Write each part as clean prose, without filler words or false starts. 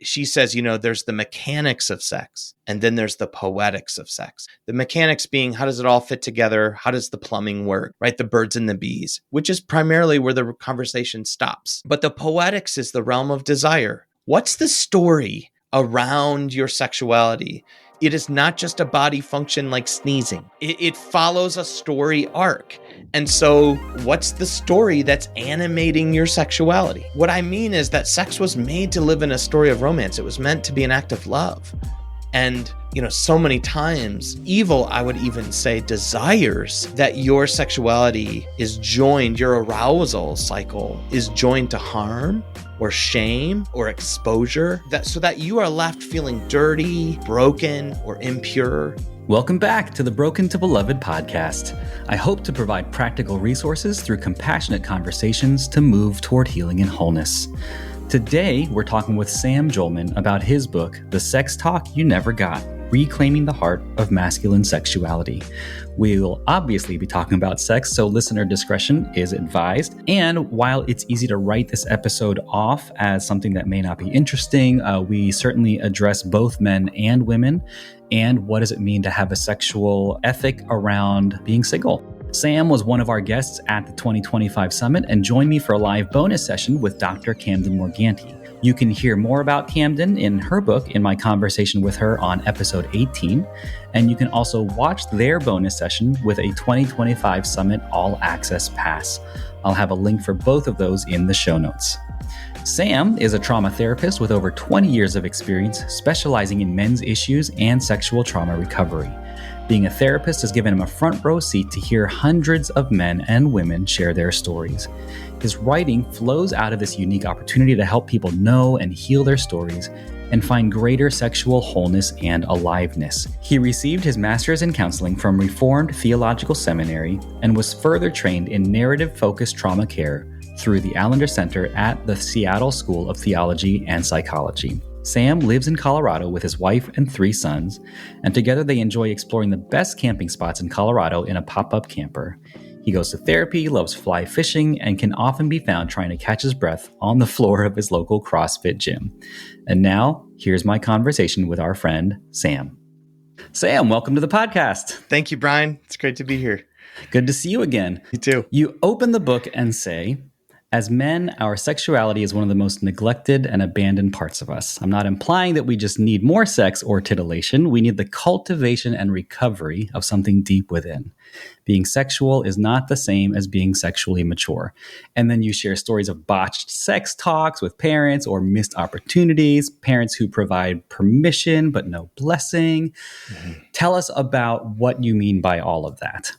she says, there's the mechanics of sex, and then there's the poetics of sex. The mechanics being, how does it all fit together? How does the plumbing work, right? The birds and the bees, which is primarily where the conversation stops. But the poetics is the realm of desire. What's the story around your sexuality? It is not just a body function like sneezing. It follows a story arc. And so what's the story that's animating your sexuality? What I mean is that sex was made to live in a story of romance. It was meant to be an act of love. And, so many times, evil, I would even say, desires that your sexuality is joined, your arousal cycle is joined to harm or shame or exposure, so that you are left feeling dirty, broken, or impure. Welcome back to the Broken to Beloved podcast. I hope to provide practical resources through compassionate conversations to move toward healing and wholeness. Today, we're talking with Sam Jolman about his book, The Sex Talk You Never Got: Reclaiming the Heart of Masculine Sexuality. We will obviously be talking about sex, so listener discretion is advised. And while it's easy to write this episode off as something that may not be interesting, we certainly address both men and women. And what does it mean to have a sexual ethic around being single? Sam was one of our guests at the 2025 Summit and joined me for a live bonus session with Dr. Camden Morganti. You can hear more about Camden in her book in my conversation with her on episode 18, and you can also watch their bonus session with a 2025 Summit All Access Pass. I'll have a link for both of those in the show notes. Sam is a trauma therapist with over 20 years of experience specializing in men's issues and sexual trauma recovery. Being a therapist has given him a front row seat to hear hundreds of men and women share their stories. His writing flows out of this unique opportunity to help people know and heal their stories and find greater sexual wholeness and aliveness. He received his master's in counseling from Reformed Theological Seminary and was further trained in narrative-focused trauma care through the Allender Center at the Seattle School of Theology and Psychology. Sam lives in Colorado with his wife and 3 sons, and together they enjoy exploring the best camping spots in Colorado in a pop-up camper. He goes to therapy, loves fly fishing, and can often be found trying to catch his breath on the floor of his local CrossFit gym. And now, here's my conversation with our friend, Sam. Sam, welcome to the podcast. Thank you, Brian. It's great to be here. Good to see you again. You too. You open the book and say, as men, our sexuality is one of the most neglected and abandoned parts of us. I'm not implying that we just need more sex or titillation. We need the cultivation and recovery of something deep within. Being sexual is not the same as being sexually mature. And then you share stories of botched sex talks with parents or missed opportunities, parents who provide permission but no blessing. Mm-hmm. Tell us about what you mean by all of that.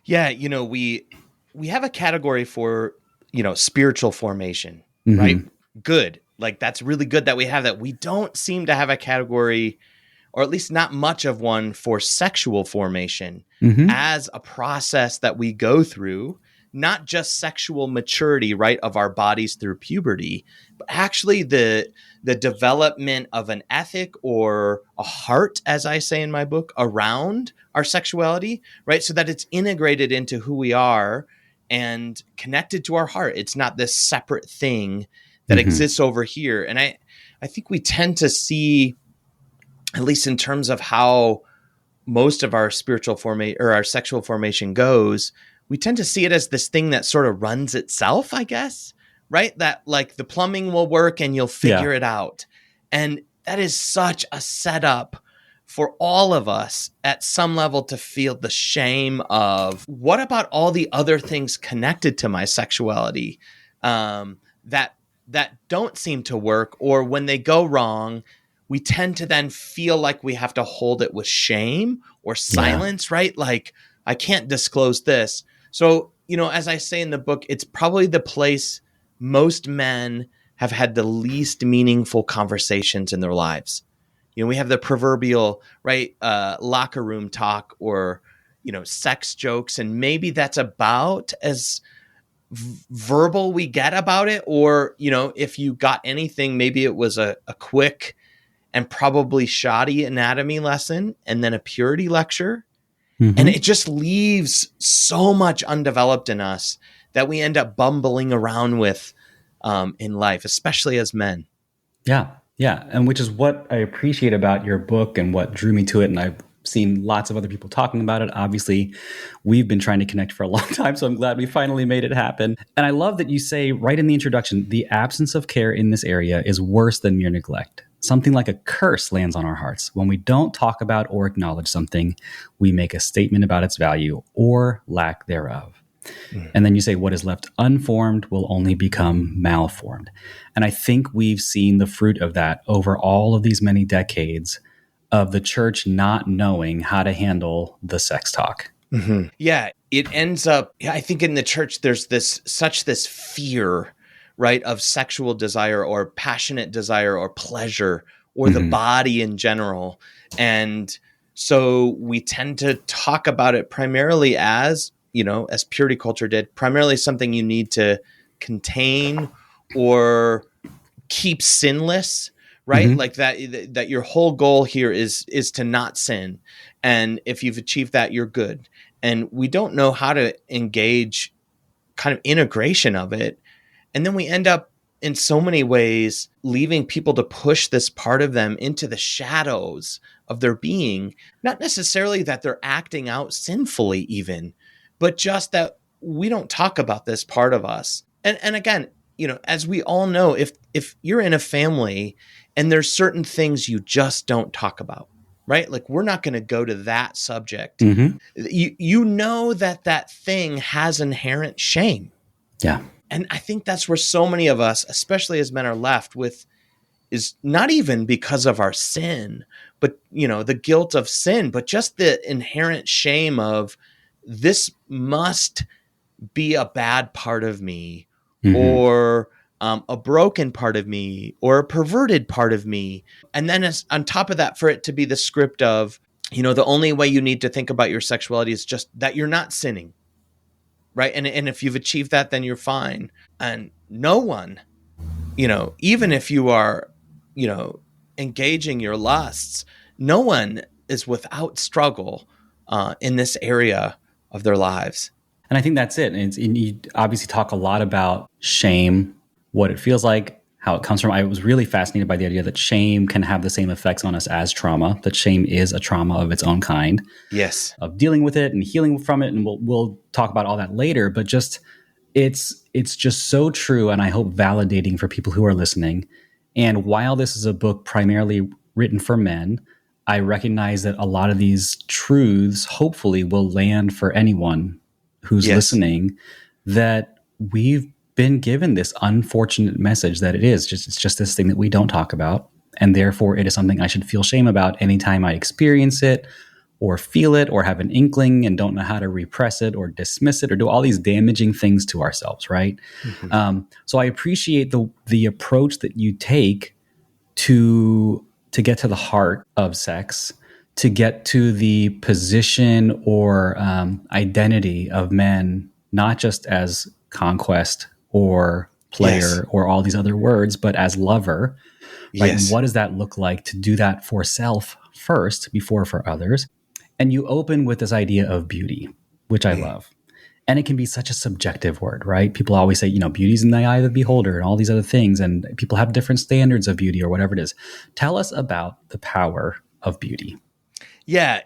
Yeah, we have a category for spiritual formation, right? Good. Like, that's really good that we have that. We don't seem to have a category, or at least not much of one, for sexual formation as a process that we go through, not just sexual maturity, right, of our bodies through puberty, but actually the development of an ethic or a heart, as I say in my book, around our sexuality, right? So that it's integrated into who we are and connected to our heart. It's not this separate thing that exists over here. And I think we tend to see, at least in terms of how most of our spiritual formation or our sexual formation goes, we tend to see it as this thing that sort of runs itself, I guess, right? That like the plumbing will work and you'll figure it out. And that is such a setup for all of us at some level to feel the shame of, what about all the other things connected to my sexuality that don't seem to work, or when they go wrong, we tend to then feel like we have to hold it with shame or silence, right? Like, I can't disclose this. So, as I say in the book, it's probably the place most men have had the least meaningful conversations in their lives. We have the proverbial, right, locker room talk or, sex jokes. And maybe that's about as verbal we get about it. Or, if you got anything, maybe it was a quick and probably shoddy anatomy lesson and then a purity lecture. And it just leaves so much undeveloped in us that we end up bumbling around with in life, especially as men. Yeah. Yeah, and which is what I appreciate about your book and what drew me to it. And I've seen lots of other people talking about it. Obviously, we've been trying to connect for a long time, so I'm glad we finally made it happen. And I love that you say right in the introduction, the absence of care in this area is worse than mere neglect. Something like a curse lands on our hearts. When we don't talk about or acknowledge something, we make a statement about its value or lack thereof. And then you say what is left unformed will only become malformed. And I think we've seen the fruit of that over all of these many decades of the church not knowing how to handle the sex talk. Mm-hmm. Yeah, it ends up, I think in the church, there's this fear, right, of sexual desire or passionate desire or pleasure or the body in general. And so we tend to talk about it primarily as, as purity culture did, primarily something you need to contain or keep sinless, right? Like that your whole goal here is to not sin. And if you've achieved that, you're good. And we don't know how to engage kind of integration of it. And then we end up in so many ways leaving people to push this part of them into the shadows of their being, not necessarily that they're acting out sinfully even, but just that we don't talk about this part of us. And again, as we all know, if you're in a family and there's certain things you just don't talk about, right? Like we're not going to go to that subject. You know that thing has inherent shame. Yeah. And I think that's where so many of us, especially as men, are left with is not even because of our sin, but the guilt of sin, but just the inherent shame of this must be a bad part of me or a broken part of me or a perverted part of me. And then on top of that, for it to be the script of, the only way you need to think about your sexuality is just that you're not sinning. Right. And if you've achieved that, then you're fine. And no one, even if you are, engaging your lusts, no one is without struggle in this area of their lives. And I think that's it. And you obviously talk a lot about shame, what it feels like, how it comes from. I was really fascinated by the idea that shame can have the same effects on us as trauma, that shame is a trauma of its own kind. Yes. Of dealing with it and healing from it. And we'll talk about all that later. But just it's just so true. And I hope validating for people who are listening. And while this is a book primarily written for men, I recognize that a lot of these truths hopefully will land for anyone who's listening, that we've been given this unfortunate message that it's just this thing that we don't talk about. And therefore it is something I should feel shame about anytime I experience it or feel it or have an inkling and don't know how to repress it or dismiss it or do all these damaging things to ourselves. Right. So I appreciate the approach that you take to get to the heart of sex, to get to the position or identity of men, not just as conquest or player or all these other words, but as lover. Right? And what does that look like to do that for self first before for others? And you open with this idea of beauty, which I love. And it can be such a subjective word, right? People always say, beauty's in the eye of the beholder and all these other things. And people have different standards of beauty or whatever it is. Tell us about the power of beauty. Yeah.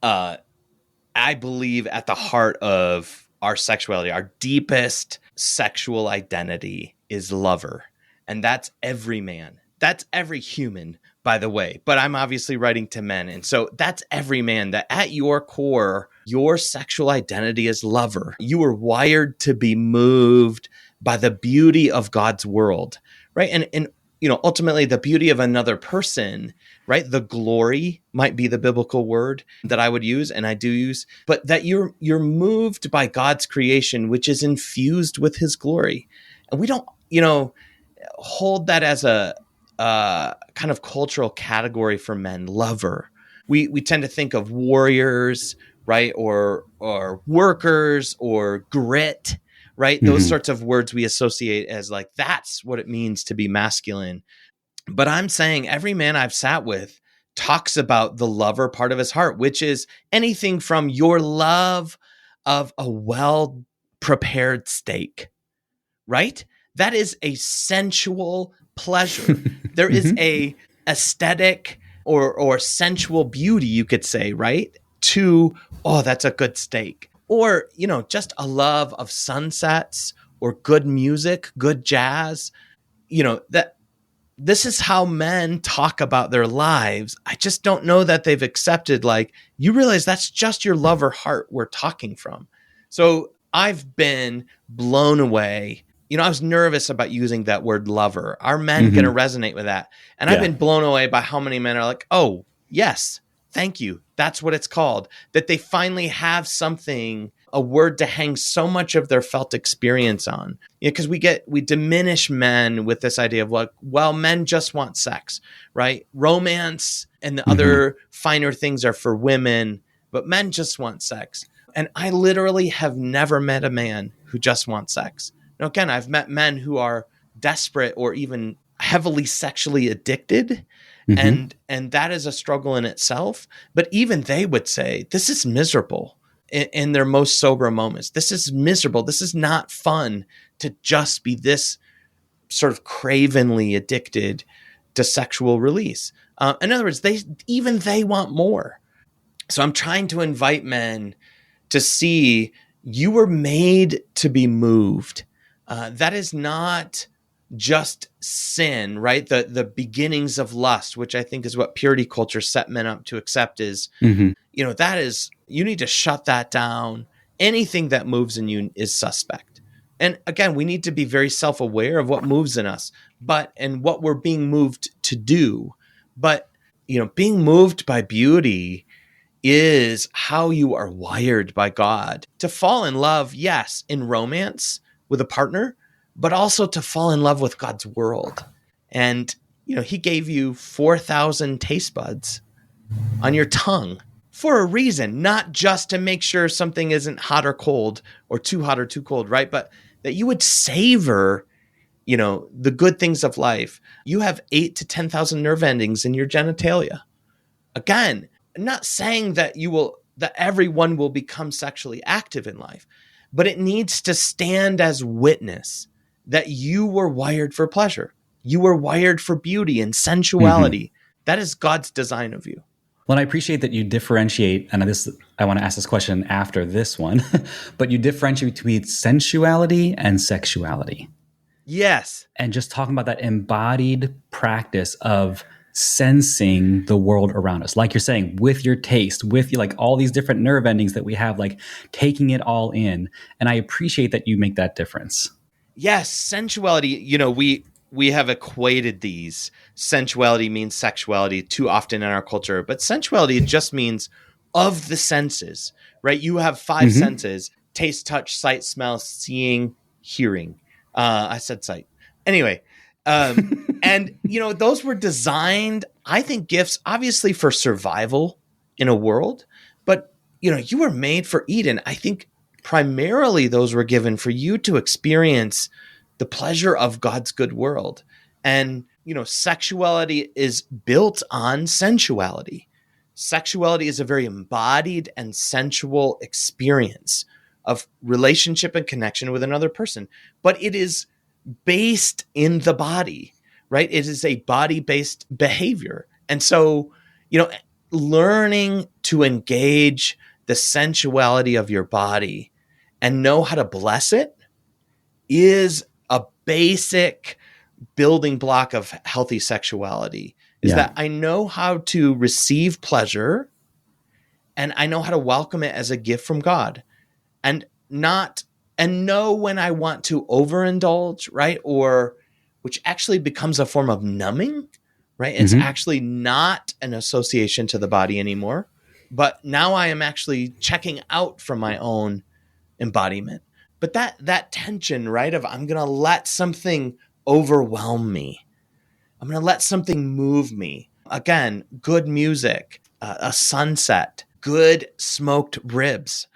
I believe at the heart of our sexuality, our deepest sexual identity is lover. And that's every man. That's every human, by the way. But I'm obviously writing to men. And so that's every man, that at your core, your sexual identity is lover. You were wired to be moved by the beauty of God's world, right? And ultimately the beauty of another person, right? The glory might be the biblical word that I would use, and I do use, but that you're moved by God's creation, which is infused with his glory. And we don't, hold that as a kind of cultural category for men, lover. We tend to think of warriors, right? Or workers or grit, right? Those sorts of words we associate as like, that's what it means to be masculine. But I'm saying every man I've sat with talks about the lover part of his heart, which is anything from your love of a well-prepared steak, right? That is a sensual, pleasure. There is a aesthetic or sensual beauty, you could say, right? To, oh, that's a good steak. Or, just a love of sunsets or good music, good jazz. That this is how men talk about their lives. I just don't know that they've accepted, like, you realize that's just your lover heart we're talking from. So I've been blown away. I was nervous about using that word lover. Are men going to resonate with that? And I've been blown away by how many men are like, oh, yes, thank you. That's what it's called. That they finally have something, a word to hang so much of their felt experience on. Because we diminish men with this idea of like, well, men just want sex, right? Romance and the other finer things are for women, but men just want sex. And I literally have never met a man who just wants sex. Now, again, I've met men who are desperate or even heavily sexually addicted. And that is a struggle in itself. But even they would say, this is miserable in their most sober moments. This is miserable. This is not fun to just be this sort of cravenly addicted to sexual release. In other words, they want more. So I'm trying to invite men to see you were made to be moved. That is not just sin, right? The beginnings of lust, which I think is what purity culture set men up to accept is, that is, you need to shut that down. Anything that moves in you is suspect. And again, we need to be very self-aware of what moves in us, and what we're being moved to do. But, being moved by beauty is how you are wired by God to fall in love, yes, in romance with a partner, but also to fall in love with God's world. And, he gave you 4,000 taste buds on your tongue for a reason, not just to make sure something isn't hot or cold or too hot or too cold, right? But that you would savor, the good things of life. You have 8,000 to 10,000 nerve endings in your genitalia. Again, I'm not saying that everyone will become sexually active in life, but it needs to stand as witness that you were wired for pleasure. You were wired for beauty and sensuality. That is God's design of you. Well, I appreciate that you differentiate, and I want to ask this question after this one, but you differentiate between sensuality and sexuality. Yes. And just talking about that embodied practice of sensing the world around us, like you're saying, with your taste, with like all these different nerve endings that we have, like taking it all in. And I appreciate that you make that difference. Yes, sensuality, we have equated these. Sensuality means sexuality too often in our culture, but sensuality just means of the senses, right? You have 5 senses: taste, touch, sight, smell, seeing, hearing. I said sight. Anyway, and, those were designed, I think, gifts, obviously for survival in a world, but, you were made for Eden. I think primarily those were given for you to experience the pleasure of God's good world. And, sexuality is built on sensuality. Sexuality is a very embodied and sensual experience of relationship and connection with another person, but it is based in the body, right? It is a body-based behavior. And so, learning to engage the sensuality of your body and know how to bless it is a basic building block of healthy sexuality. Is that I know how to receive pleasure and I know how to welcome it as a gift from God, and know when I want to overindulge, right? Or which actually becomes a form of numbing, right? It's actually not an association to the body anymore, but now I am actually checking out from my own embodiment. But that tension, right? Of I'm going to let something overwhelm me. I'm going to let something move me. Again, good music, a sunset, good smoked ribs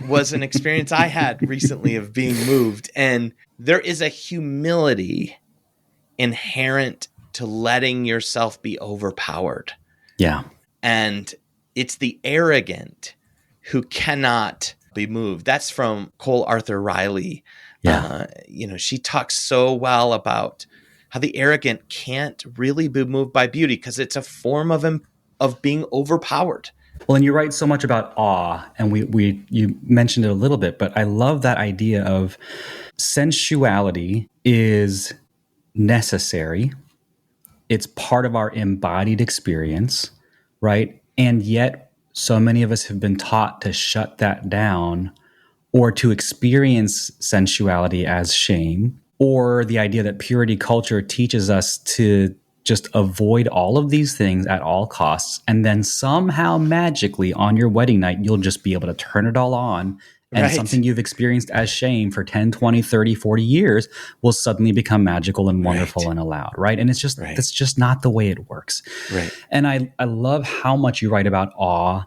was an experience I had recently of being moved. And there is a humility inherent to letting yourself be overpowered. Yeah. And it's the arrogant who cannot be moved. That's from Cole Arthur Riley. Yeah. She talks so well about how the arrogant can't really be moved by beauty because it's a form of being overpowered. Well, and you write so much about awe, and you mentioned it a little bit, but I love that idea of sensuality is necessary. It's part of our embodied experience, right? And yet, so many of us have been taught to shut that down or to experience sensuality as shame, or the idea that purity culture teaches us to just avoid all of these things at all costs. And then somehow magically on your wedding night, you'll just be able to turn it all on. And Right. something you've experienced as shame for 10, 20, 30, 40 years will suddenly become magical and wonderful Right. and allowed, right? And it's just, Right. that's just not the way it works. Right. And I love how much you write about awe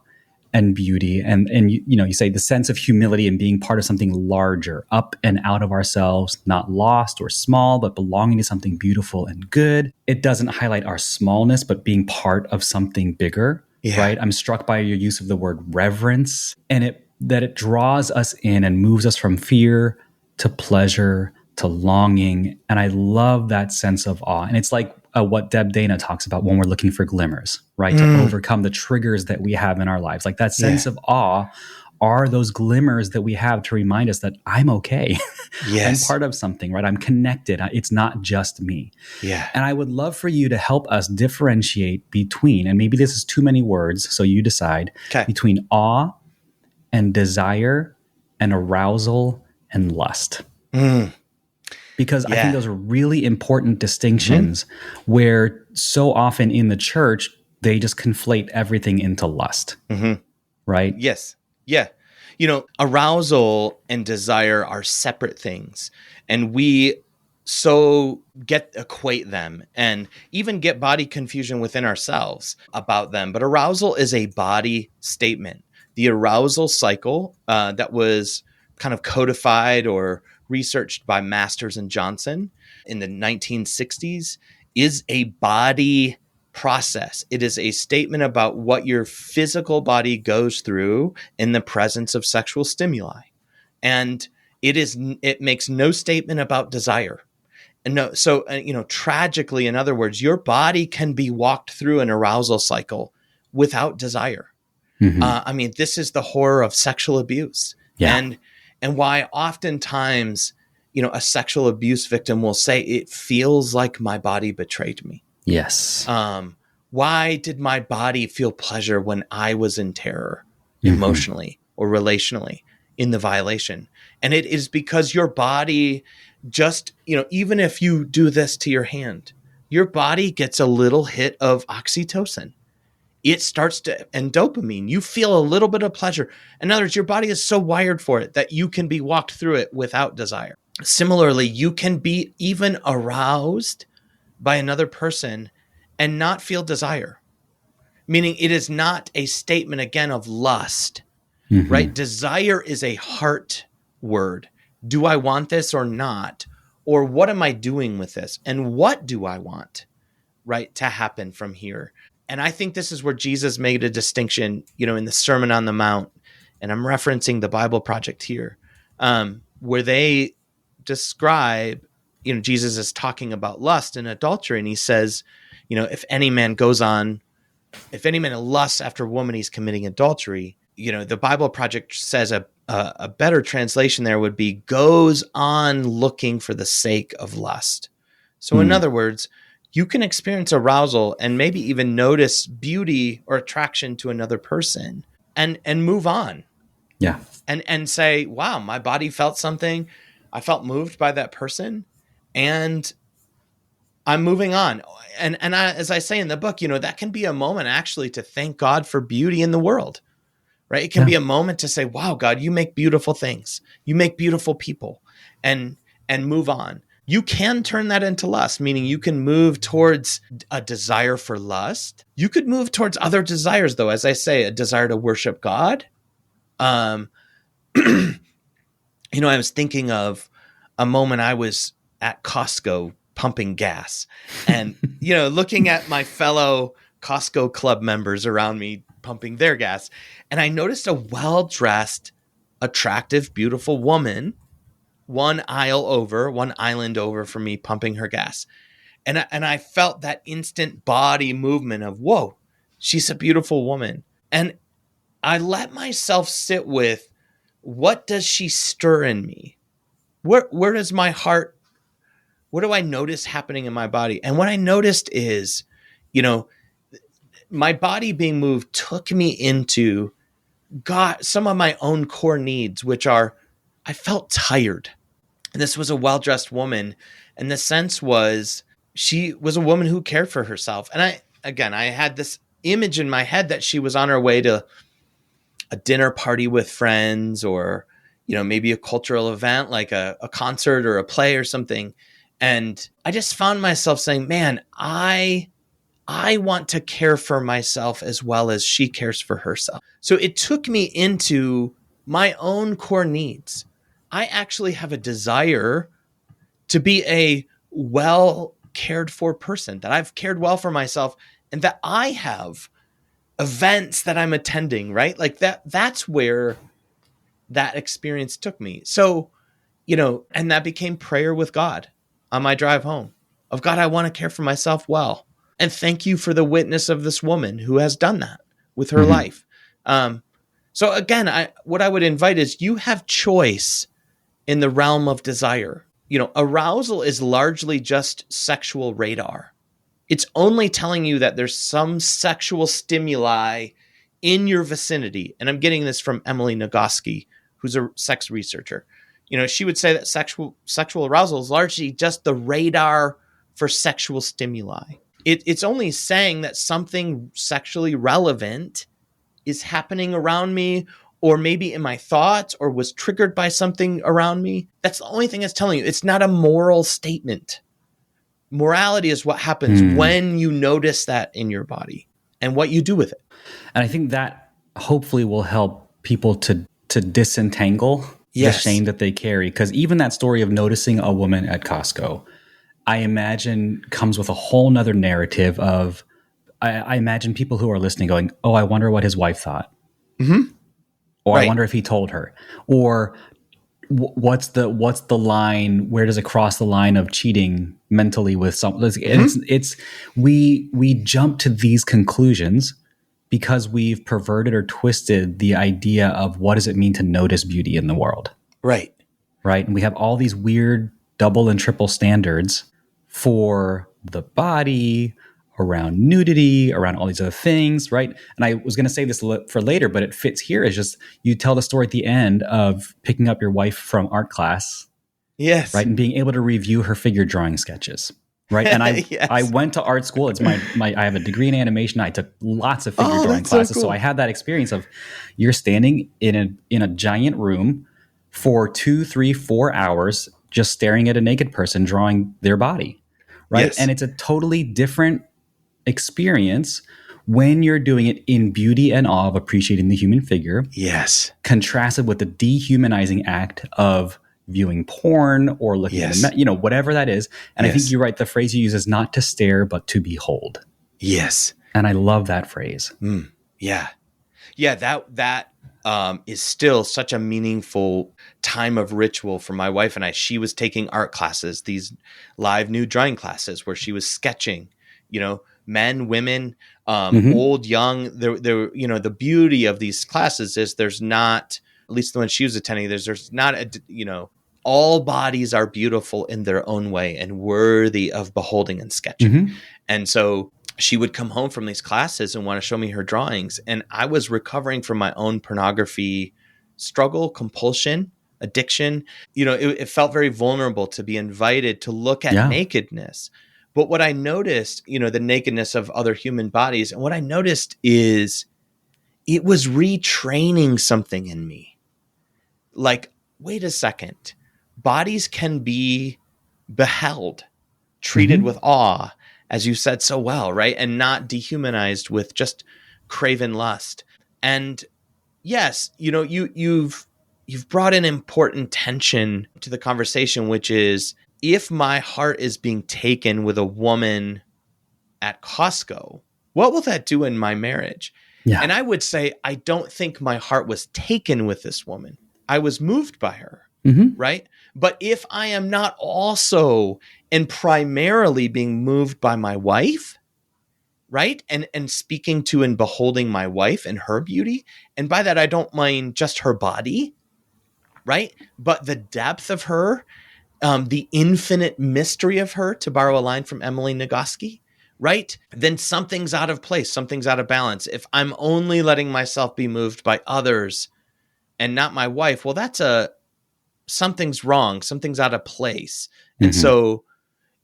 and beauty, and you say the sense of humility and being part of something larger, up and out of ourselves, not lost or small, but belonging to something beautiful and good. It doesn't highlight our smallness, but being part of something bigger, right? I'm struck by your use of the word reverence, and that it draws us in and moves us from fear to pleasure to longing. And I love that sense of awe. And it's like what Deb Dana talks about when we're looking for glimmers, right? To overcome the triggers that we have in our lives. Like that sense of awe are those glimmers that we have to remind us that I'm okay. Yes. I'm part of something, right? I'm connected. It's not just me. Yeah. And I would love for you to help us differentiate between, and maybe this is too many words, so you decide, between awe and desire and arousal and lust. Because I think those are really important distinctions where so often in the church, they just conflate everything into lust, right? Yes. Yeah. Arousal and desire are separate things. And we equate them and even get body confusion within ourselves about them. But arousal is a body statement. The arousal cycle that was kind of codified or researched by Masters and Johnson in the 1960s is a body process. It is a statement about what your physical body goes through in the presence of sexual stimuli. And it makes no statement about desire. And tragically, in other words, your body can be walked through an arousal cycle without desire. This is the horror of sexual abuse. And why oftentimes, a sexual abuse victim will say, it feels like my body betrayed me. Yes. Why did my body feel pleasure when I was in terror, emotionally or relationally in the violation? And it is because your body just, even if you do this to your hand, your body gets a little hit of oxytocin. It starts and dopamine, you feel a little bit of pleasure. In other words, your body is so wired for it that you can be walked through it without desire. Similarly, you can be even aroused by another person and not feel desire, meaning it is not a statement again of lust, right? Desire is a heart word. Do I want this or not? Or what am I doing with this? And what do I want, right, to happen from here? And I think this is where Jesus made a distinction, in the Sermon on the Mount. And I'm referencing the Bible Project here, where they describe, Jesus is talking about lust and adultery. And he says, if any man lusts after a woman, he's committing adultery. The Bible Project says a better translation there would be goes on looking for the sake of lust. So in other words, you can experience arousal and maybe even notice beauty or attraction to another person and move on. Yeah. And say, wow, my body felt something. I felt moved by that person and I'm moving on. And as I say in the book, that can be a moment actually to thank God for beauty in the world, right? It can be a moment to say, wow, God, you make beautiful things. You make beautiful people and move on. You can turn that into lust, meaning you can move towards a desire for lust. You could move towards other desires, though, as I say, a desire to worship God. I was thinking of a moment I was at Costco pumping gas and, looking at my fellow Costco club members around me pumping their gas. And I noticed a well-dressed, attractive, beautiful woman one island over from me pumping her gas. And I felt that instant body movement of, whoa, she's a beautiful woman. And I let myself sit with, what does she stir in me? Where does my heart, what do I notice happening in my body? And what I noticed is, my body being moved took me into God, some of my own core needs, which are, I felt tired. And this was a well-dressed woman. And the sense was, she was a woman who cared for herself. And I had this image in my head that she was on her way to a dinner party with friends, or, maybe a cultural event like a concert or a play or something. And I just found myself saying, man, I want to care for myself as well as she cares for herself. So it took me into my own core needs. I actually have a desire to be a well cared for person, that I've cared well for myself, and that I have events that I'm attending, right? Like that's where that experience took me. So, and that became prayer with God on my drive home of, God, I want to care for myself well. And thank you for the witness of this woman who has done that with her life. So again, what I would invite is, you have choice in the realm of desire. Arousal is largely just sexual radar. It's only telling you that there's some sexual stimuli in your vicinity. And I'm getting this from Emily Nagoski, who's a sex researcher. She would say that sexual arousal is largely just the radar for sexual stimuli. It's only saying that something sexually relevant is happening around me, or maybe in my thoughts, or was triggered by something around me. That's the only thing it's telling you. It's not a moral statement. Morality is what happens when you notice that in your body and what you do with it. And I think that hopefully will help people to disentangle the shame that they carry. Because even that story of noticing a woman at Costco, I imagine comes with a whole nother narrative of, I imagine people who are listening going, oh, I wonder what his wife thought. Mm-hmm. Or right. I wonder if he told her. Or what's the line? Where does it cross the line of cheating mentally with someone? It's we jump to these conclusions because we've perverted or twisted the idea of what does it mean to notice beauty in the world. Right. Right. And we have all these weird double and triple standards for the body, around nudity, around all these other things, right? And I was going to say this for later, but it fits here. It's just, you tell the story at the end of picking up your wife from art class. Yes. Right. And being able to review her figure drawing sketches. Right. And I went to art school. It's my I have a degree in animation. I took lots of figure drawing classes. So cool. I had that experience of, you're standing in a giant room for 2, 3, 4 hours, just staring at a naked person drawing their body. Right. Yes. And it's a totally different experience when you're doing it in beauty and awe of appreciating the human figure. Yes. Contrasted with the dehumanizing act of viewing porn or looking at whatever that is. And I think you're right. The phrase you use is not to stare, but to behold. Yes. And I love that phrase. Yeah. Yeah. That is still such a meaningful time of ritual for my wife and I. She was taking art classes, these live nude drawing classes where she was sketching, men, women, old, young. There, the beauty of these classes is there's not, at least the one she was attending, there's not all bodies are beautiful in their own way and worthy of beholding and sketching. And so she would come home from these classes and want to show me her drawings. And I was recovering from my own pornography struggle, compulsion, addiction. It felt very vulnerable to be invited to look at nakedness. But what I noticed, the nakedness of other human bodies, and what I noticed is it was retraining something in me. Like, wait a second, bodies can be beheld, treated with awe, as you said so well, right? And not dehumanized with just craven lust. And yes, you've brought an important tension to the conversation, which is, if my heart is being taken with a woman at Costco, what will that do in my marriage? And I would say, I don't think my heart was taken with this woman. I was moved by her. right? But if I am not also and primarily being moved by my wife, right? And speaking to and beholding my wife and her beauty. And by that, I don't mind just her body, right? But the depth of her, the infinite mystery of her, to borrow a line from Emily Nagoski, right? Then something's out of place, something's out of balance. If I'm only letting myself be moved by others and not my wife, well, something's wrong, something's out of place. And so,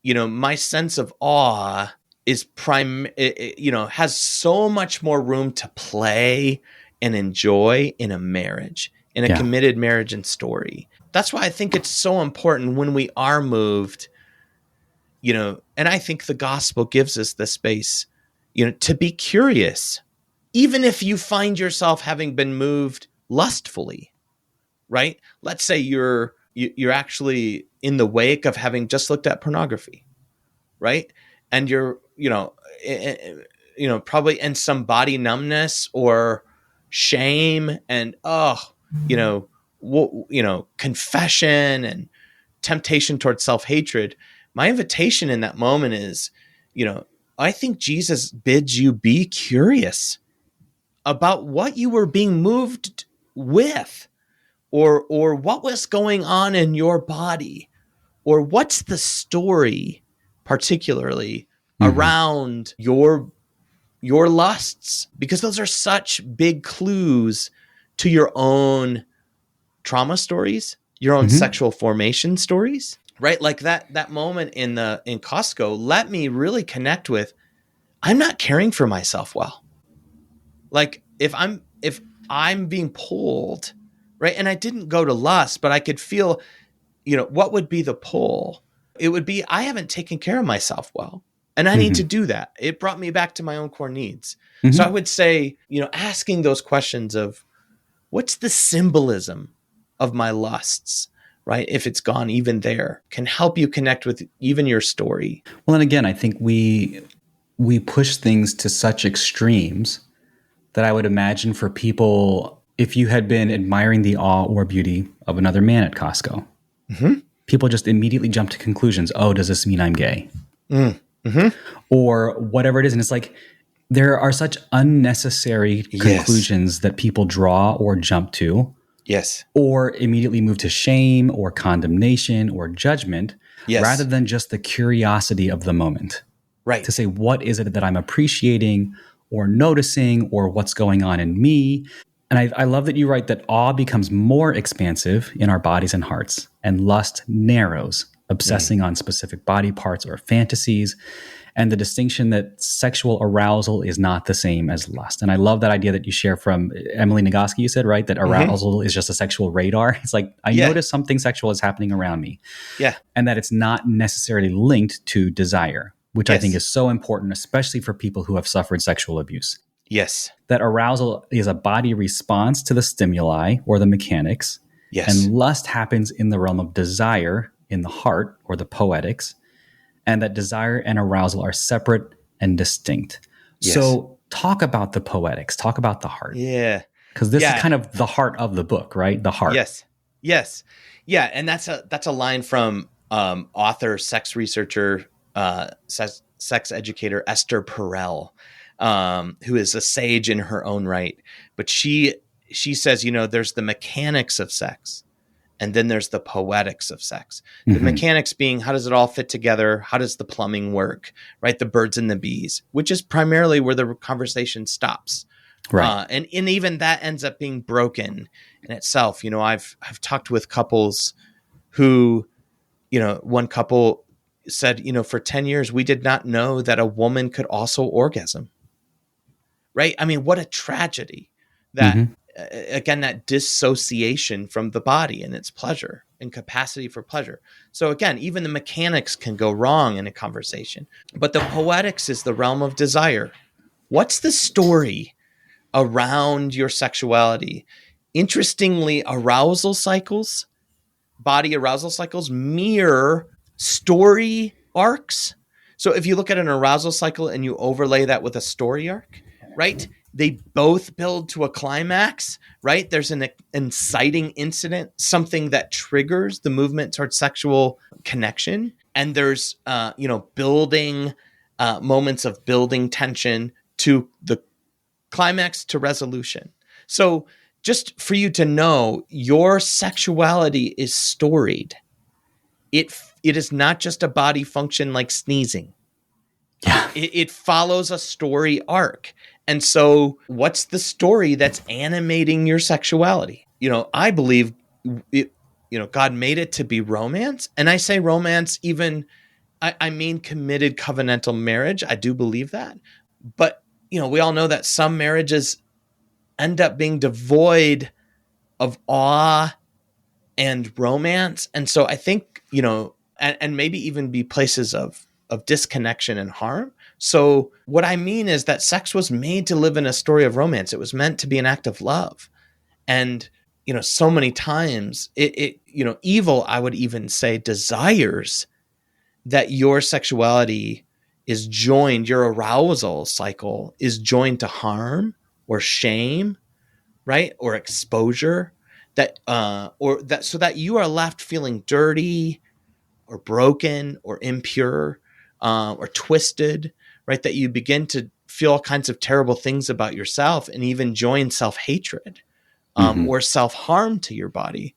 my sense of awe is has so much more room to play and enjoy in a marriage, in a committed marriage and story. That's why I think it's so important when we are moved, and I think the gospel gives us the space, to be curious, even if you find yourself having been moved lustfully, right? Let's say you're actually in the wake of having just looked at pornography, right? And you're, probably in some body numbness or shame and, confession and temptation towards self-hatred. My invitation in that moment is, I think Jesus bids you be curious about what you were being moved with, or what was going on in your body, or what's the story particularly around your lusts, because those are such big clues to your own trauma stories, your own sexual formation stories, right? Like that moment in Costco let me really connect with, I'm not caring for myself well. Like if I'm being pulled, right? And I didn't go to lust, but I could feel, what would be the pull? It would be, I haven't taken care of myself well, and I need to do that. It brought me back to my own core needs. So I would say, asking those questions of what's the symbolism of my lusts, right? If it's gone even there, can help you connect with even your story. Well, and again, I think we push things to such extremes that I would imagine for people, if you had been admiring the awe or beauty of another man at Costco, people just immediately jump to conclusions. Oh, does this mean I'm gay? Or whatever it is. And it's like, there are such unnecessary conclusions that people draw or jump to. Yes. Or immediately move to shame or condemnation or judgment, rather than just the curiosity of the moment. Right. To say, what is it that I'm appreciating or noticing, or what's going on in me? And I love that you write that awe becomes more expansive in our bodies and hearts, and lust narrows, obsessing on specific body parts or fantasies, and the distinction that sexual arousal is not the same as lust. And I love that idea that you share from Emily Nagoski. You said, right, that arousal is just a sexual radar. It's like, I notice something sexual is happening around me. Yeah. And that it's not necessarily linked to desire, which I think is so important, especially for people who have suffered sexual abuse. Yes. That arousal is a body response to the stimuli or the mechanics. Yes. And lust happens in the realm of desire in the heart or the poetics. And that desire and arousal are separate and distinct. Yes. So talk about the poetics, talk about the heart. Yeah. Because this is kind of the heart of the book, right? The heart. Yes. Yeah. And that's a line from author, sex researcher, sex educator Esther Perel, who is a sage in her own right. But she says, there's the mechanics of sex, and then there's the poetics of sex. The mechanics being, how does it all fit together? How does the plumbing work? Right? The birds and the bees, which is primarily where the conversation stops. Right. And even that ends up being broken in itself. I've talked with couples who, one couple said, for 10 years, we did not know that a woman could also orgasm. Right? I mean, what a tragedy that, again, that dissociation from the body and its pleasure and capacity for pleasure. So again, even the mechanics can go wrong in a conversation, but the poetics is the realm of desire. What's the story around your sexuality? Interestingly, arousal cycles, body arousal cycles mirror story arcs. So if you look at an arousal cycle and you overlay that with a story arc, right? they both build to a climax, right? There's an inciting incident, something that triggers the movement towards sexual connection. And there's, building moments of building tension to the climax to resolution. So just for you to know, your sexuality is storied. It is not just a body function like sneezing. Yeah. It follows a story arc. And so what's the story that's animating your sexuality? I believe God made it to be romance. And I say romance, even, I mean committed covenantal marriage. I do believe that. But, we all know that some marriages end up being devoid of awe and romance. And so I think, and maybe even be places of disconnection and harm. So what I mean is that sex was made to live in a story of romance. It was meant to be an act of love. And, so many times evil, I would even say, desires that your sexuality is joined, your arousal cycle is joined to harm or shame, right? Or exposure so that you are left feeling dirty or broken or impure or twisted, right? That you begin to feel all kinds of terrible things about yourself and even join self-hatred or self-harm to your body.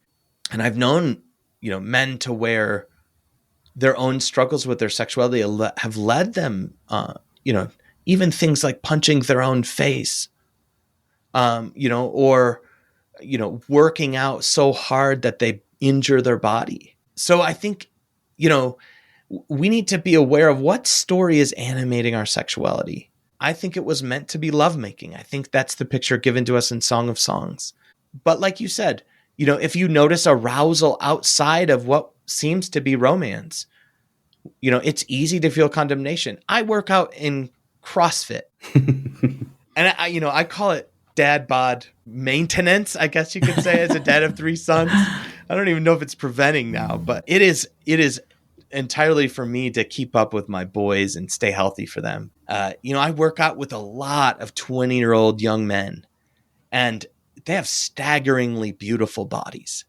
And I've known, men to where their own struggles with their sexuality have led them, even things like punching their own face, or working out so hard that they injure their body. So I think, we need to be aware of what story is animating our sexuality. I think it was meant to be lovemaking. I think that's the picture given to us in Song of Songs. But like you said, if you notice arousal outside of what seems to be romance, it's easy to feel condemnation. I work out in CrossFit and I call it dad bod maintenance, I guess you could say, as a dad of 3 sons. I don't even know if it's preventing now, but it is entirely for me to keep up with my boys and stay healthy for them. I work out with a lot of 20-year-old young men, and they have staggeringly beautiful bodies.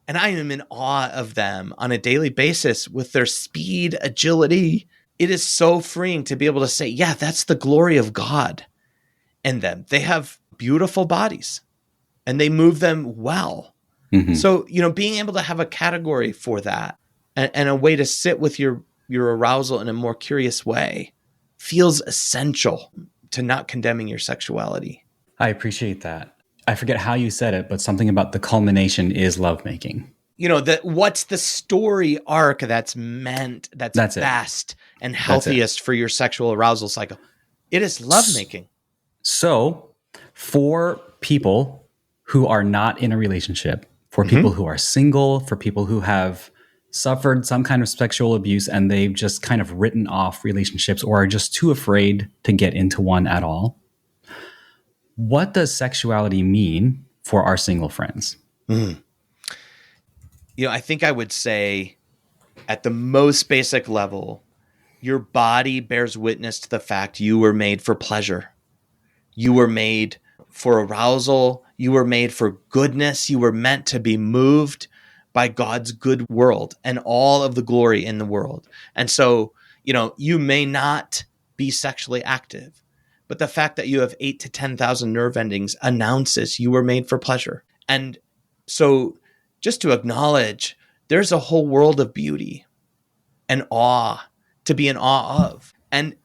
And I am in awe of them on a daily basis with their speed, agility. It is so freeing to be able to say, yeah, that's the glory of God in them. They have beautiful bodies and they move them well. Mm-hmm. So, being able to have a category for that and a way to sit with your arousal in a more curious way feels essential to not condemning your sexuality. I appreciate that. I forget how you said it, but something about the culmination is lovemaking. What's the story arc that's best and healthiest for your sexual arousal cycle? It is lovemaking. So for people who are not in a relationship, for people who are single, for people who have suffered some kind of sexual abuse and they've just kind of written off relationships or are just too afraid to get into one at all, what does sexuality mean for our single friends? I think I would say at the most basic level, your body bears witness to the fact you were made for pleasure. You were made for arousal. You were made for goodness. You were meant to be moved by God's good world and all of the glory in the world. And so, you may not be sexually active, but the fact that you have 8,000 to 10,000 nerve endings announces you were made for pleasure. And so just to acknowledge there's a whole world of beauty and awe to be in awe of. And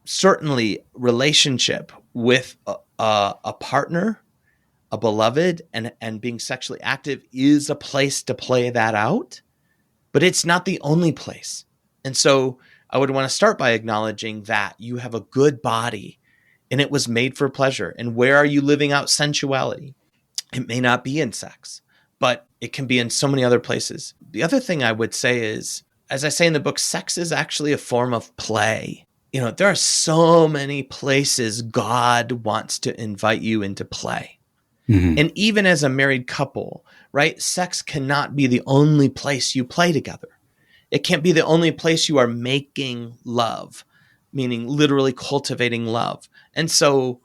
certainly relationship with a partner, a beloved, and being sexually active is a place to play that out, but it's not the only place. And so I would want to start by acknowledging that you have a good body and it was made for pleasure. And where are you living out sensuality? It may not be in sex, but it can be in so many other places. The other thing I would say is, as I say in the book, sex is actually a form of play. There are so many places God wants to invite you into play. And even as a married couple, right? Sex cannot be the only place you play together. It can't be the only place you are making love, meaning literally cultivating love. And so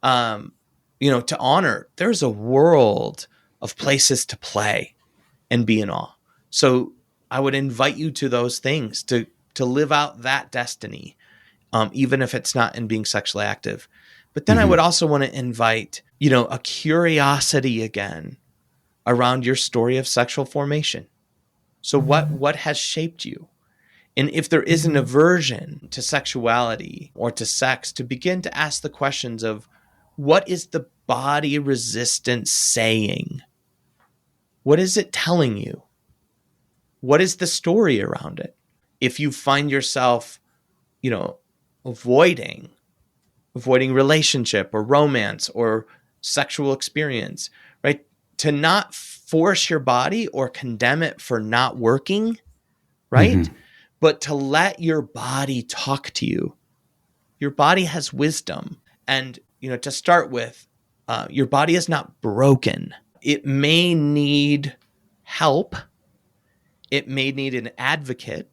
To honor, there's a world of places to play and be in awe. So I would invite you to those things, to live out that destiny, even if it's not in being sexually active. But then I would also want to invite, a curiosity again around your story of sexual formation. So what has shaped you? And if there is an aversion to sexuality or to sex, to begin to ask the questions of, what is the body resistance saying? What is it telling you? What is the story around it? If you find yourself, avoiding relationship or romance or sexual experience, right? To not force your body or condemn it for not working, right? But to let your body talk to you. Your body has wisdom. And, to start with, your body is not broken. It may need help. It may need an advocate.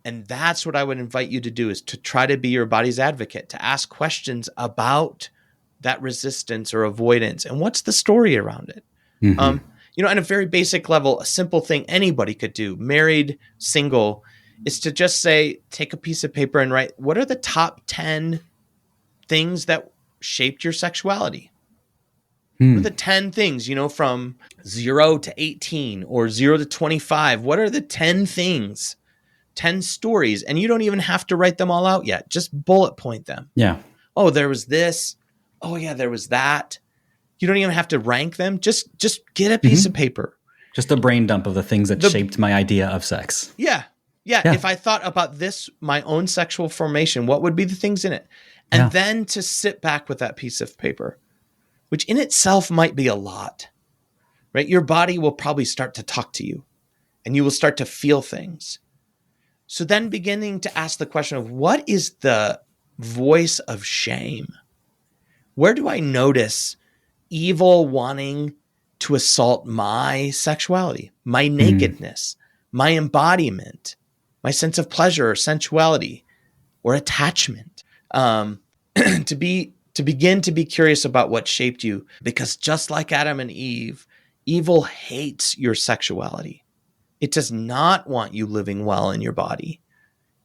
And that's what I would invite you to do, is to try to be your body's advocate, to ask questions about that resistance or avoidance and what's the story around it. At a very basic level, a simple thing anybody could do, married, single, is to just say, take a piece of paper and write, what are the top 10 things that shaped your sexuality? What are the 10 things, from 0 to 18 or 0 to 25? What are the 10 things, 10 stories? And you don't even have to write them all out yet. Just bullet point them. Yeah. Oh, there was this. Oh, yeah, there was that. You don't even have to rank them. Just get a piece of paper. Just a brain dump of the things that shaped my idea of sex. Yeah. If I thought about this, my own sexual formation, what would be the things in it? And then to sit back with that piece of paper, which in itself might be a lot, right? Your body will probably start to talk to you and you will start to feel things. So then beginning to ask the question of, what is the voice of shame? Where do I notice evil wanting to assault my sexuality, my nakedness, my embodiment, my sense of pleasure or sensuality or attachment? To begin to be curious about what shaped you, because just like Adam and Eve, evil hates your sexuality. It does not want you living well in your body.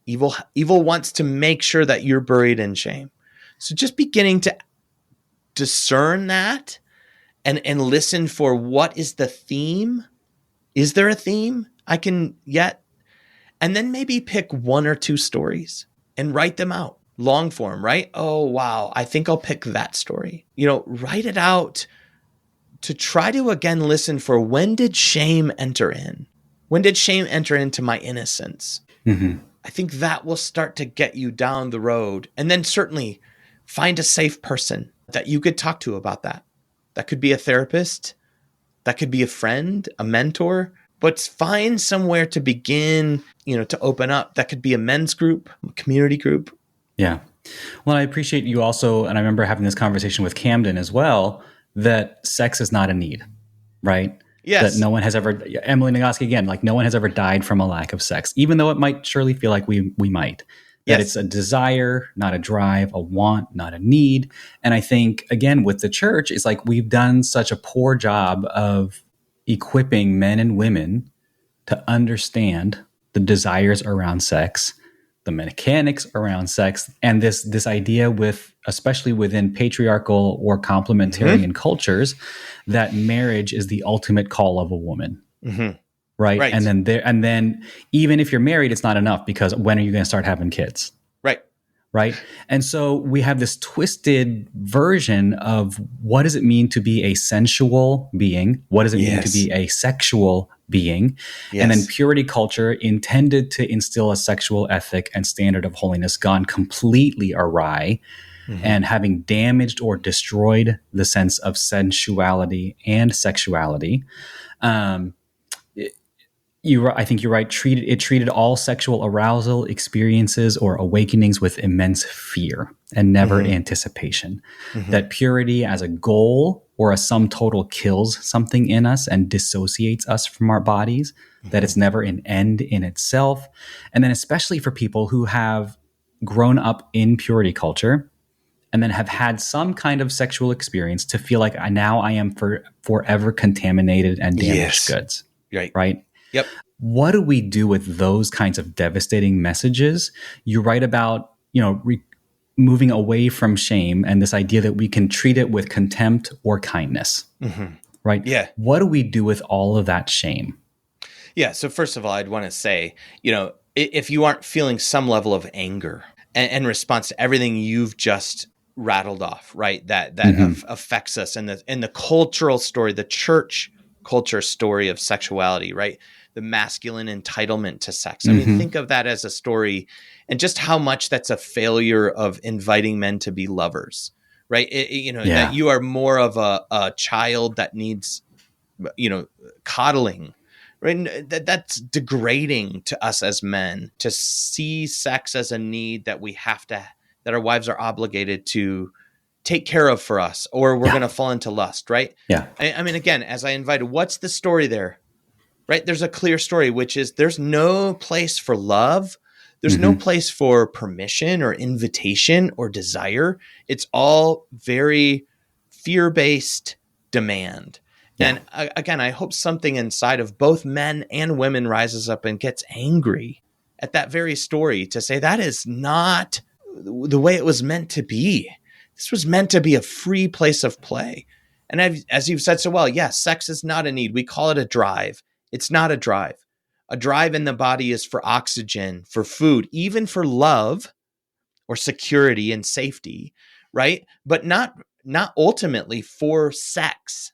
Evil wants to make sure that you're buried in shame. So just beginning to discern that and listen for, what is the theme? Is there a theme and then maybe pick 1 or 2 stories and write them out. Long form, right? Oh, wow. I think I'll pick that story. Write it out to try to again listen for, when did shame enter in? When did shame enter into my innocence? I think that will start to get you down the road. And then certainly find a safe person that you could talk to about that. That could be a therapist. That could be a friend, a mentor. But find somewhere to begin, to open up. That could be a men's group, a community group. Yeah. Well, I appreciate you also, and I remember having this conversation with Camden as well, that sex is not a need, right? Yes. That no one has ever, Emily Nagoski again, like no one has ever died from a lack of sex, even though it might surely feel like we might. That it's a desire, not a drive, a want, not a need. And I think, again, with the church, it's like we've done such a poor job of equipping men and women to understand the desires around sex, the mechanics around sex, and this idea with, especially within patriarchal or complementarian cultures, that marriage is the ultimate call of a woman. Right. And then even if you're married, it's not enough, because when are you going to start having kids? Right. And so we have this twisted version of, what does it mean to be a sensual being? What does it mean to be a sexual being? And then purity culture, intended to instill a sexual ethic and standard of holiness, gone completely awry and having damaged or destroyed the sense of sensuality and sexuality. I think you're right. It treated all sexual arousal experiences or awakenings with immense fear and never anticipation. That purity as a goal or a sum total kills something in us and dissociates us from our bodies. That it's never an end in itself. And then especially for people who have grown up in purity culture and then have had some kind of sexual experience to feel like I am forever contaminated and damaged goods. Right? Yep. What do we do with those kinds of devastating messages? You write about, moving away from shame and this idea that we can treat it with contempt or kindness. Right? Yeah. What do we do with all of that shame? Yeah. So first of all, I'd want to say, if you aren't feeling some level of anger in response to everything you've just rattled off, right? That affects us in the cultural story, the church culture story of sexuality, right? The masculine entitlement to sex. I mean, think of that as a story and just how much that's a failure of inviting men to be lovers, right? That you are more of a child that needs, coddling, right? That's degrading to us as men to see sex as a need that that our wives are obligated to take care of for us, or we're going to fall into lust, right? Yeah. I mean, again, as I invited, what's the story there, right? There's a clear story, which is there's no place for love. There's no place for permission or invitation or desire. It's all very fear-based demand. Yeah. And again, I hope something inside of both men and women rises up and gets angry at that very story to say that is not the way it was meant to be. This was meant to be a free place of play. And as you've said so well, yes, sex is not a need. We call it a drive. It's not a drive. A drive in the body is for oxygen, for food, even for love or security and safety, right? But not ultimately for sex.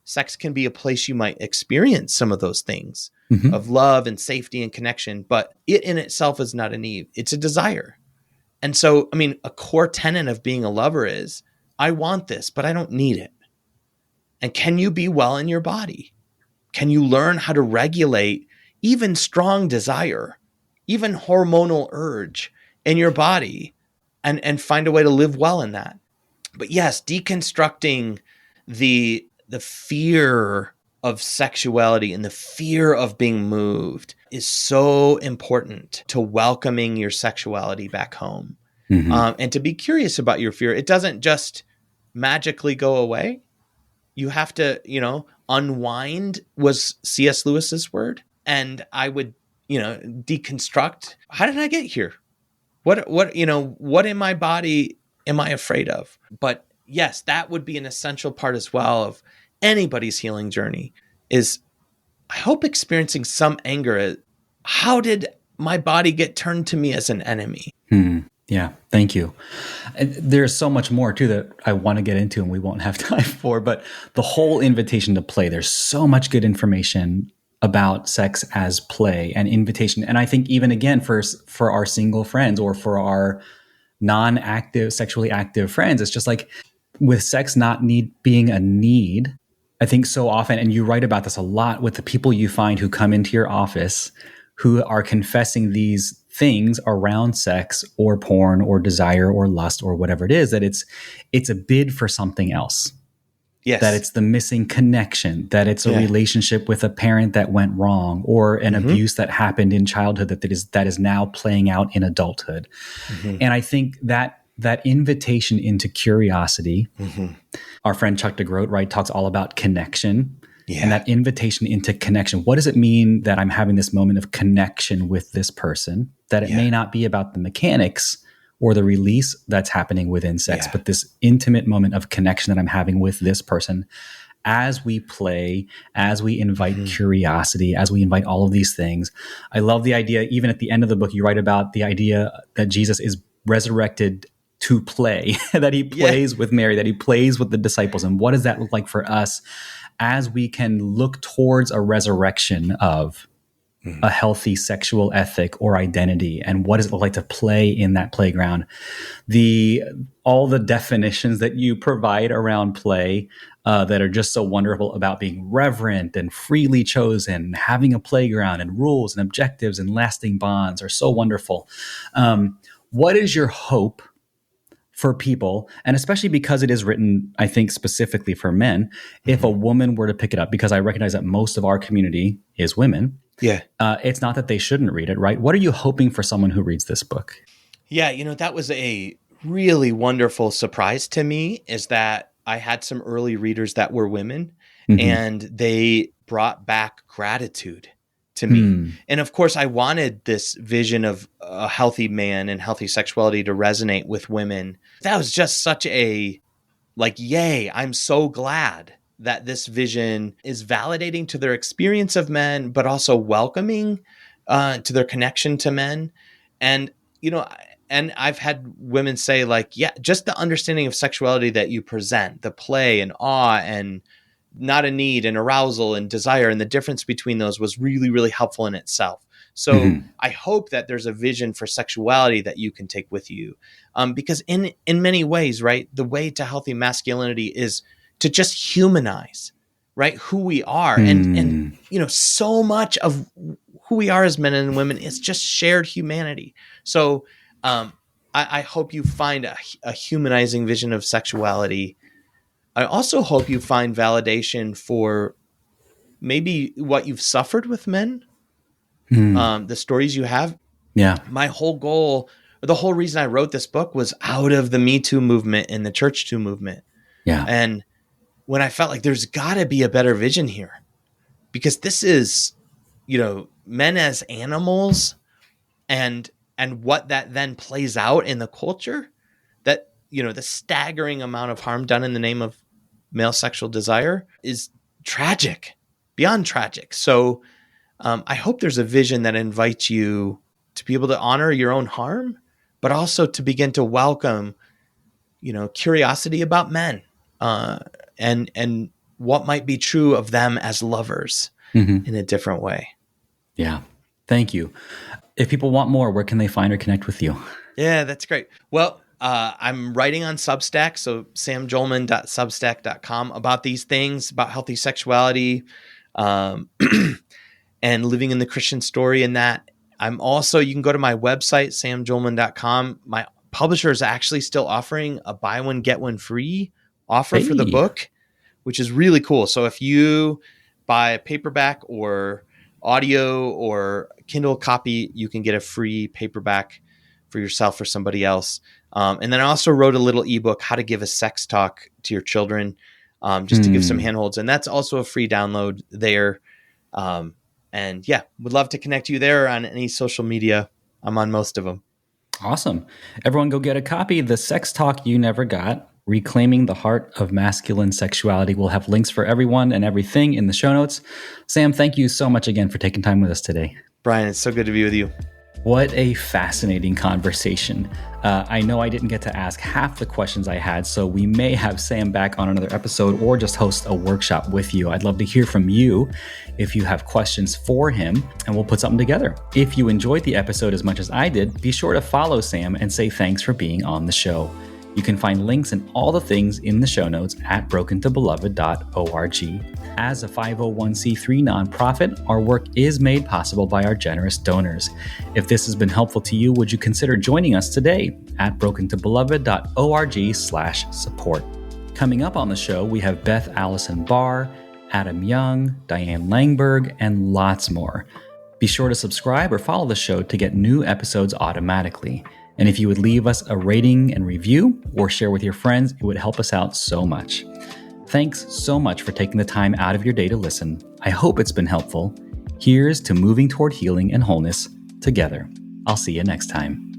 Sex can be a place you might experience some of those things of love and safety and connection, but it in itself is not a need. It's a desire. And so, I mean, a core tenet of being a lover is, I want this, but I don't need it. And can you be well in your body? Can you learn how to regulate even strong desire, even hormonal urge in your body and find a way to live well in that? But yes, deconstructing the fear of sexuality and the fear of being moved is so important to welcoming your sexuality back home. And to be curious about your fear. It doesn't just magically go away. You have to, unwind was C.S. Lewis's word. And I would, deconstruct. How did I get here? What in my body am I afraid of? But yes, that would be an essential part as well of anybody's healing journey is, I hope, experiencing some anger at how did my body get turned to me as an enemy? Yeah, thank you. And there's so much more too that I want to get into and we won't have time for, but the whole invitation to play, there's so much good information about sex as play and invitation. And I think even again, for our single friends or for our non-active, sexually active friends, it's just like with sex not being a need, I think so often, and you write about this a lot with the people you find who come into your office who are confessing these things around sex or porn or desire or lust or whatever it is, that it's a bid for something else. Yes. That it's the missing connection, that it's a relationship with a parent that went wrong or an abuse that happened in childhood that is now playing out in adulthood. And I think that invitation into curiosity, our friend Chuck DeGroat, right, talks all about connection. Yeah. And that invitation into connection. What does it mean that I'm having this moment of connection with this person? That it may not be about the mechanics or the release that's happening within sex, but this intimate moment of connection that I'm having with this person as we play, as we invite curiosity, as we invite all of these things. I love the idea, even at the end of the book, you write about the idea that Jesus is resurrected to play, that he plays with Mary, that he plays with the disciples. And what does that look like for us as we can look towards a resurrection of a healthy sexual ethic or identity? And what does it look like to play in that playground? All the definitions that you provide around play that are just so wonderful about being reverent and freely chosen, having a playground and rules and objectives and lasting bonds are so wonderful. What is your hope for people, and especially because it is written, I think, specifically for men, if a woman were to pick it up, because I recognize that most of our community is women. Yeah. It's not that they shouldn't read it, right? What are you hoping for someone who reads this book? Yeah, that was a really wonderful surprise to me is that I had some early readers that were women, and they brought back gratitude to me. And of course, I wanted this vision of a healthy man and healthy sexuality to resonate with women. That was just such a, like, yay, I'm so glad that this vision is validating to their experience of men, but also welcoming to their connection to men. And, and I've had women say, like, yeah, just the understanding of sexuality that you present, the play and awe and not a need and arousal and desire, and the difference between those was really, really helpful in itself. So I hope that there's a vision for sexuality that you can take with you. Because in many ways, right, the way to healthy masculinity is to just humanize, right, who we are. And so much of who we are as men and women is just shared humanity. So I hope you find a humanizing vision of sexuality. I also hope you find validation for maybe what you've suffered with men, the stories you have. Yeah. My whole goal, the whole reason I wrote this book was out of the Me Too movement and the Church Too movement. Yeah. And when I felt like there's got to be a better vision here, because this is, men as animals and what that then plays out in the culture, that, the staggering amount of harm done in the name of male sexual desire is tragic, beyond tragic. So I hope there's a vision that invites you to be able to honor your own harm, but also to begin to welcome, curiosity about men and what might be true of them as lovers in a different way. Yeah. Thank you. If people want more, where can they find or connect with you? Yeah, that's great. Well, I'm writing on Substack, so samjolman.substack.com, about these things, about healthy sexuality, and living in the Christian story. And that I'm also, you can go to my website, samjolman.com. My publisher is actually still offering a buy one, get one free offer for the book, which is really cool. So if you buy a paperback or audio or Kindle copy, you can get a free paperback for yourself or somebody else. And then I also wrote a little ebook, How to Give a Sex Talk to Your Children, just to give some handholds. And that's also a free download there. And yeah, would love to connect you there on any social media. I'm on most of them. Awesome. Everyone go get a copy. The Sex Talk You Never Got, Reclaiming the Heart of Masculine Sexuality. We'll have links for everyone and everything in the show notes. Sam, thank you so much again for taking time with us today. Brian, it's so good to be with you. What a fascinating conversation. I know I didn't get to ask half the questions I had, so we may have Sam back on another episode or just host a workshop with you. I'd love to hear from you if you have questions for him, and we'll put something together. If you enjoyed the episode as much as I did, be sure to follow Sam and say thanks for being on the show. You can find links and all the things in the show notes at brokentobeloved.org. As a 501c3 nonprofit, our work is made possible by our generous donors. If this has been helpful to you, would you consider joining us today at brokentobeloved.org/support. Coming up on the show, we have Beth Allison Barr, Adam Young, Diane Langberg, and lots more. Be sure to subscribe or follow the show to get new episodes automatically. And if you would leave us a rating and review or share with your friends, it would help us out so much. Thanks so much for taking the time out of your day to listen. I hope it's been helpful. Here's to moving toward healing and wholeness together. I'll see you next time.